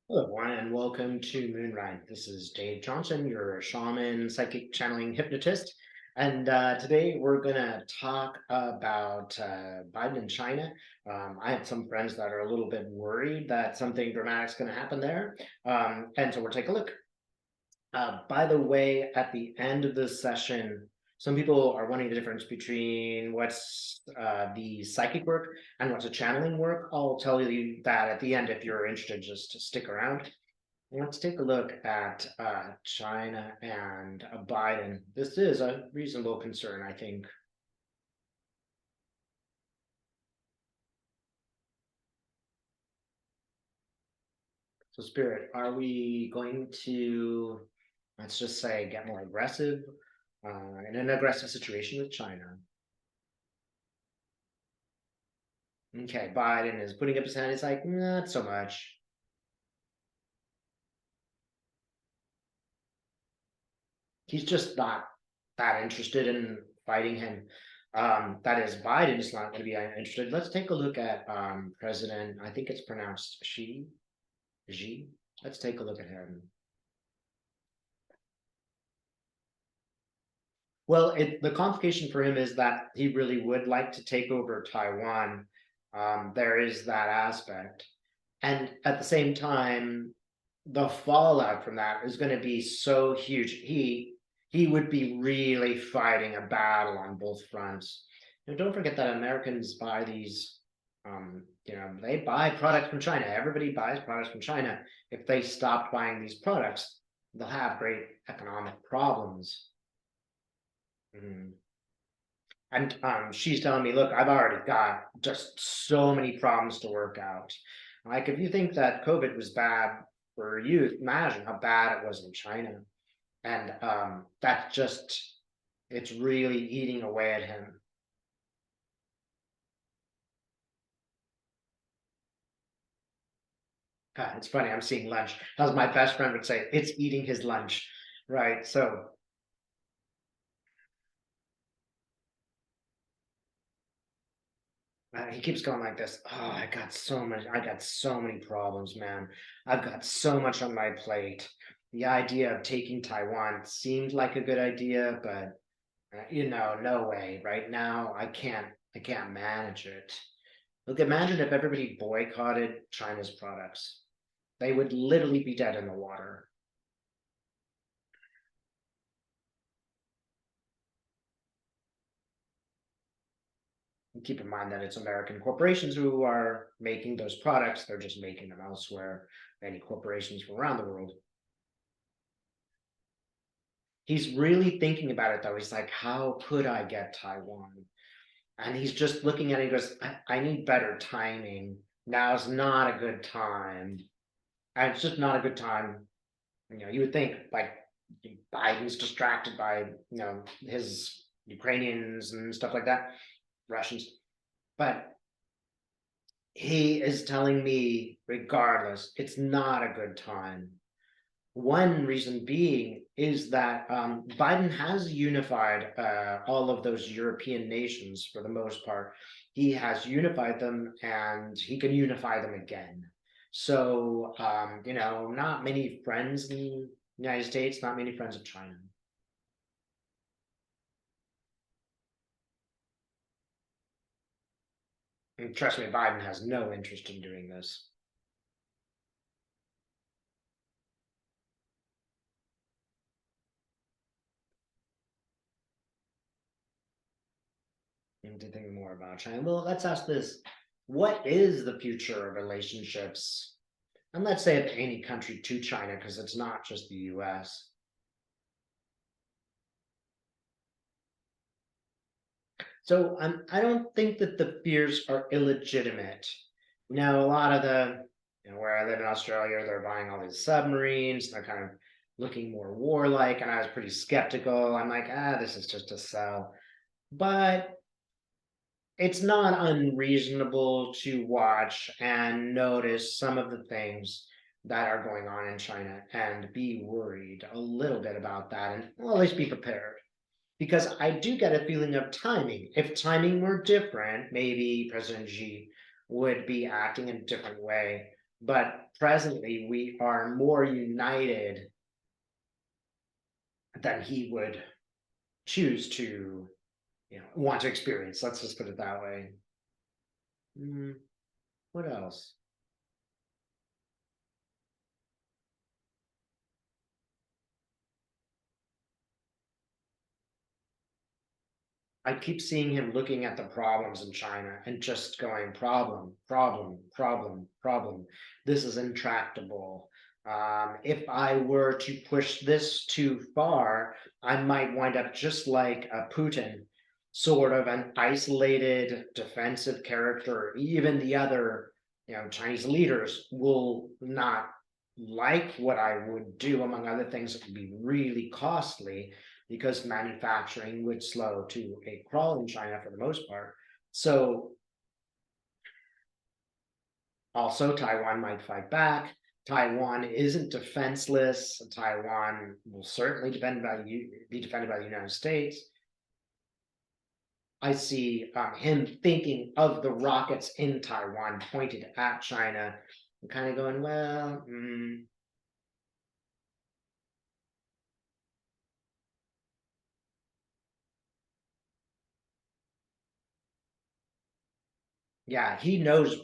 Hello, everyone, and welcome to Moonride. This is Dave Johnson, your shaman, psychic channeling hypnotist. And today we're going to talk about Biden and China. I have some friends that are a little bit worried that something dramatic is going to happen there. And so we'll take a look. By the way, at the end of this session, some people are wanting the difference between what's the psychic work and what's a channeling work. I'll tell you that at the end if you're interested, just to stick around. Let's take a look at China and Biden. This is a reasonable concern, I think. So, Spirit, are we going to, let's just say, get more aggressive in an aggressive situation with China? Okay, Biden is putting up his hand. It's like, not so much. He's just not that interested in fighting him. That is, Biden is not going to be interested. Let's take a look at President, I think it's pronounced Xi. Let's take a look at him. Well, the complication for him is that he really would like to take over Taiwan. There is that aspect. And at the same time, the fallout from that is going to be so huge. He would be really fighting a battle on both fronts. And don't forget that Americans buy these, they buy products from China. Everybody buys products from China. If they stop buying these products, they'll have great economic problems. Mm. And she's telling me, look, I've already got just so many problems to work out. Like, if you think that COVID was bad for youth, imagine how bad it was in China. And that's just, it's really eating away at him. It's funny, I'm seeing lunch. As my best friend would say, it's eating his lunch, right? So he keeps going like this. Oh, I got so many problems, man. I've got so much on my plate. The idea of taking Taiwan seemed like a good idea, but no way. Right now, I can't manage it. Look, imagine if everybody boycotted China's products. They would literally be dead in the water. And keep in mind that it's American corporations who are making those products. They're just making them elsewhere. Any corporations from around the world. He's really thinking about it though. He's like, how could I get Taiwan? And he's just looking at it. He goes, I need better timing. Now's not a good time. And it's just not a good time. You would think like Biden's distracted by his Ukrainians and stuff like that, Russians. But he is telling me, regardless, it's not a good time. One reason being is that Biden has unified all of those European nations for the most part. He has unified them and he can unify them again. So, not many friends in the United States, not many friends of China. And trust me, Biden has no interest in doing this. And to think more about China. Well, let's ask this. What is the future of relationships? And let's say of any country to China, because it's not just the US. So I don't think that the fears are illegitimate. A lot of where I live in Australia, they're buying all these submarines. They're kind of looking more warlike, and I was pretty skeptical. I'm like, this is just a sell. But it's not unreasonable to watch and notice some of the things that are going on in China and be worried a little bit about that and always be prepared. Because I do get a feeling of timing. If timing were different, maybe President Xi would be acting in a different way. but presently we are more united than he would choose to, want to experience. Let's just put it that way. What else? I keep seeing him looking at the problems in China and just going problem, problem, problem, problem. This is intractable. If I were to push this too far, I might wind up just like Putin, sort of an isolated defensive character. Even the other, Chinese leaders will not like what I would do, among other things. It would be really costly because manufacturing would slow to a crawl in China for the most part. So also Taiwan might fight back. Taiwan isn't defenseless. Taiwan will certainly be defended by the United States. I see him thinking of the rockets in Taiwan pointed at China and kind of going, well, yeah, he knows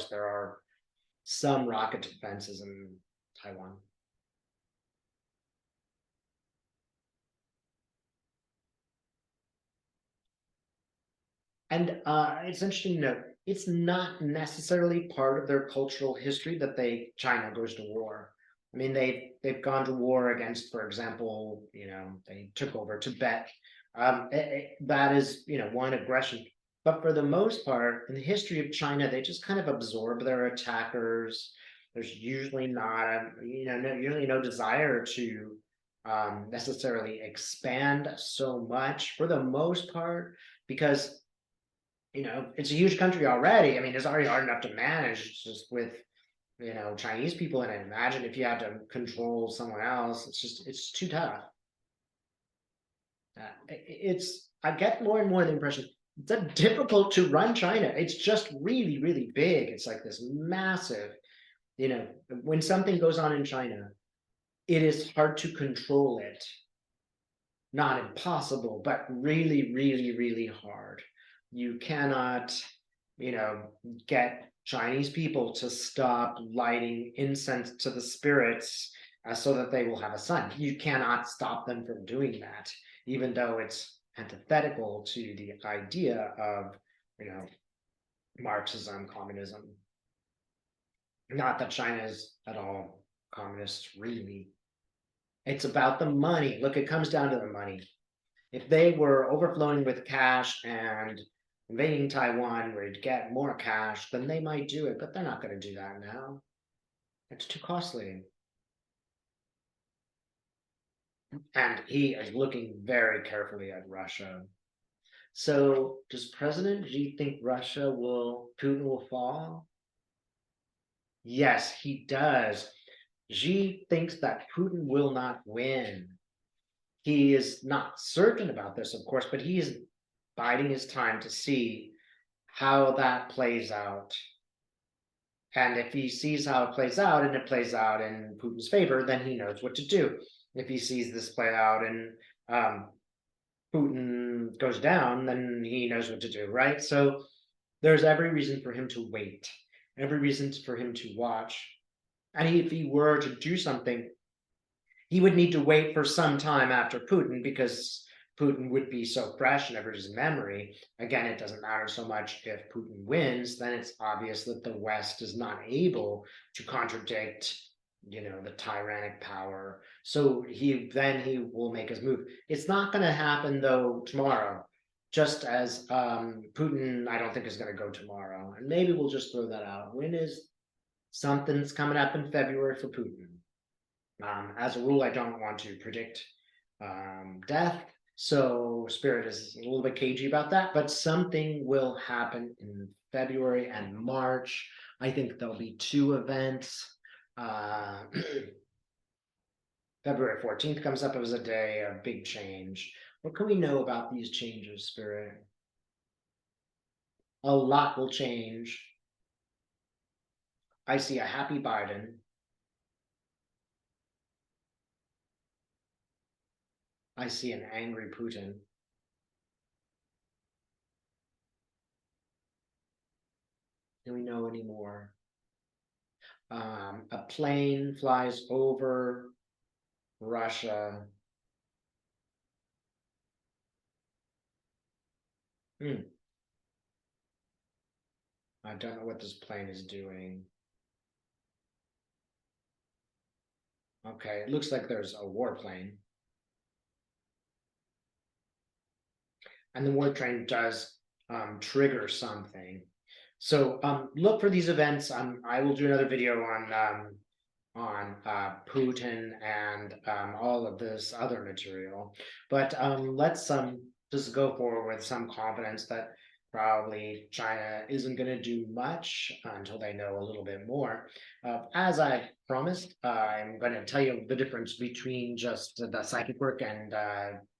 there are some rocket defenses in Taiwan. And it's interesting to note, it's not necessarily part of their cultural history that China goes to war. I mean, they've gone to war against, for example, they took over Tibet. That is, one aggression. But for the most part, in the history of China, they just kind of absorb their attackers. There's usually not, usually no desire to necessarily expand so much for the most part, because it's a huge country already. I mean, it's already hard enough to manage just with, Chinese people in it. Imagine if you had to control someone else. It's too tough. I get more and more the impression it's difficult to run China. It's just really, really big. It's like this massive, when something goes on in China, it is hard to control it. Not impossible, but really, really, really hard. You cannot, get Chinese people to stop lighting incense to the spirits so that they will have a son. You cannot stop them from doing that, even though it's antithetical to the idea of, you know, Marxism, communism. Not that China is at all communist, really. It's about the money. Look, it comes down to the money. If they were overflowing with cash and invading Taiwan where you'd get more cash, then they might do it, but they're not going to do that now. It's too costly. And he is looking very carefully at Russia. So does President Xi think Putin will fall? Yes, he does. Xi thinks that Putin will not win. He is not certain about this, of course, but he is biding his time to see how that plays out. And if he sees how it plays out and it plays out in Putin's favor, then he knows what to do. If he sees this play out and Putin goes down, then he knows what to do, right? So there's every reason for him to wait, every reason for him to watch. And if he were to do something, he would need to wait for some time after Putin because Putin would be so fresh in everybody's memory. Again, it doesn't matter so much if Putin wins, then it's obvious that the West is not able to contradict, the tyrannic power. So he will make his move. It's not going to happen though tomorrow. Just as Putin, I don't think is going to go tomorrow, and maybe we'll just throw that out. When is something's coming up in February for Putin? As a rule, I don't want to predict death, so Spirit is a little bit cagey about that, but something will happen in February and March. I think there'll be two events. February 14th comes up as a day of big change. What can we know about these changes, Spirit? A lot will change. I see a happy Biden. I see an angry Putin. Do we know anymore? A plane flies over Russia. I don't know what this plane is doing. Okay, it looks like there's a warplane. And the warplane does trigger something. So look for these events. I will do another video on Putin and all of this other material. But let's just go forward with some confidence that probably China isn't going to do much until they know a little bit more. As I promised, I'm going to tell you the difference between just the psychic work and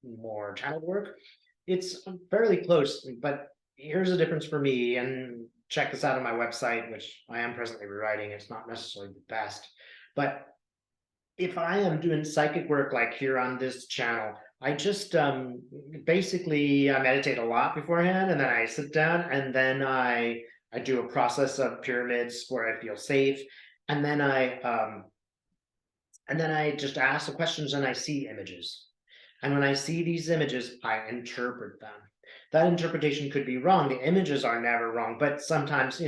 more channel work. It's fairly close, but here's the difference for me. And check this out on my website, which I am presently rewriting. It's not necessarily the best, but if I am doing psychic work like here on this channel, I just basically meditate a lot beforehand, and then I sit down, and then I do a process of pyramids where I feel safe, and then I just ask the questions and I see images. And when I see these images, I interpret them. That interpretation could be wrong. The images are never wrong, but sometimes,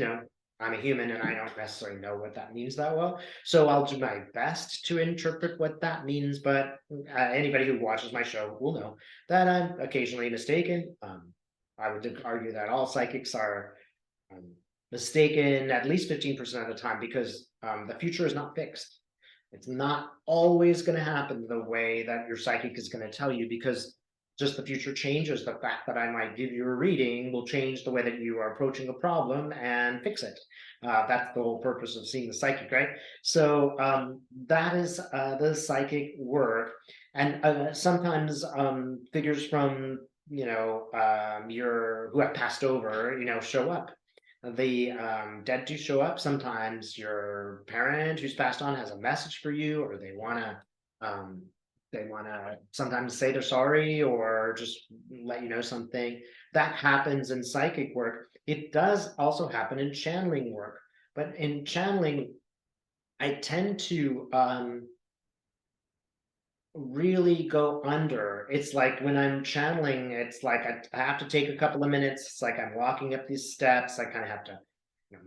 I'm a human and I don't necessarily know what that means that well. So I'll do my best to interpret what that means. But anybody who watches my show will know that I'm occasionally mistaken. I would argue that all psychics are mistaken at least 15% of the time because the future is not fixed. It's not always going to happen the way that your psychic is going to tell you because just the future changes. The fact that I might give you a reading will change the way that you are approaching a problem and fix it. That's the whole purpose of seeing the psychic, right? So that is the psychic work. And sometimes figures from, your who have passed over, show up. The dead do show up. Sometimes your parent who's passed on has a message for you, or they want to sometimes say they're sorry or just let you know something. That happens in psychic work. It does also happen in channeling work, but in channeling, I tend to really go under. It's like when I'm channeling, it's like I have to take a couple of minutes. It's like I'm walking up these steps. I kind of have to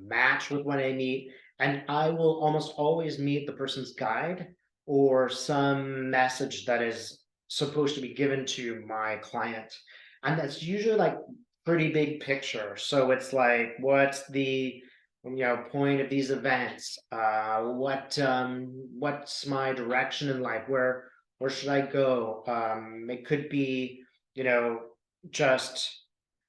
match with what I meet. And I will almost always meet the person's guide or some message that is supposed to be given to my client. And that's usually like pretty big picture. So it's like, what's the point of these events? What's my direction in life? Where should I go? It could be, just,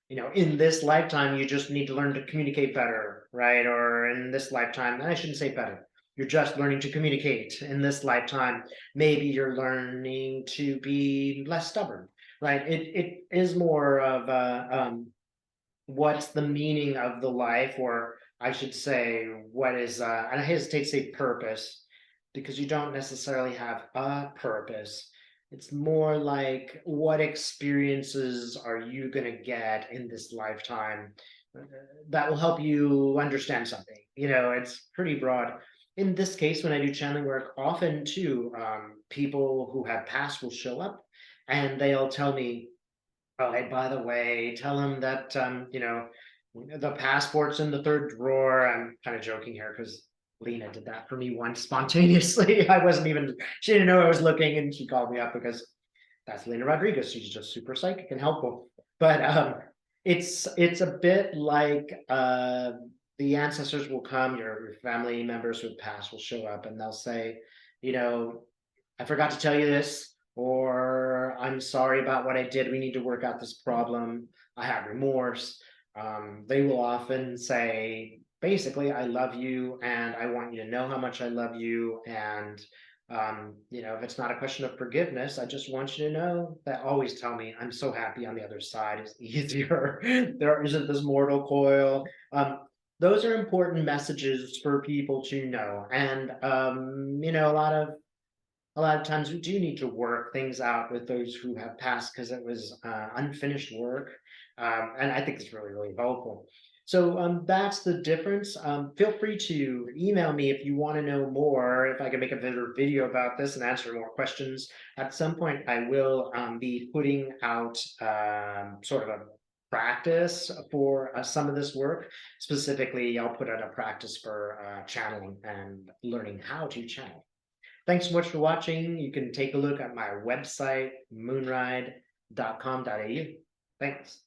in this lifetime, you just need to learn to communicate better, right? Or in this lifetime, I shouldn't say better. You're just learning to communicate in this lifetime. Maybe you're learning to be less stubborn, right? It is more of what's the meaning of the life, or I should say, what is, and I hesitate to say purpose, because you don't necessarily have a purpose. It's more like what experiences are you going to get in this lifetime that will help you understand something. It's pretty broad. In this case, when I do channeling work, often too, people who have passed will show up and they'll tell me, oh, hey, by the way, tell him that, the passport's in the third drawer. I'm kind of joking here because Lena did that for me once spontaneously. She didn't know I was looking and she called me up because that's Lena Rodriguez. She's just super psychic and helpful. But it's a bit like the ancestors will come, your family members who have passed will show up and they'll say, I forgot to tell you this, or I'm sorry about what I did. We need to work out this problem. I have remorse. They will often say, basically, I love you and I want you to know how much I love you. And, if it's not a question of forgiveness, I just want you to know that always tell me I'm so happy on the other side is easier. There isn't this mortal coil. those are important messages for people to know. And a lot of times we do need to work things out with those who have passed because it was unfinished work. And I think it's really, really helpful. So that's the difference. Feel free to email me if you want to know more, if I can make a better video about this and answer more questions. At some point, I will be putting out sort of a practice for some of this work. Specifically, I'll put out a practice for channeling and learning how to channel. Thanks so much for watching. You can take a look at my website, moonride.com.au. Thanks.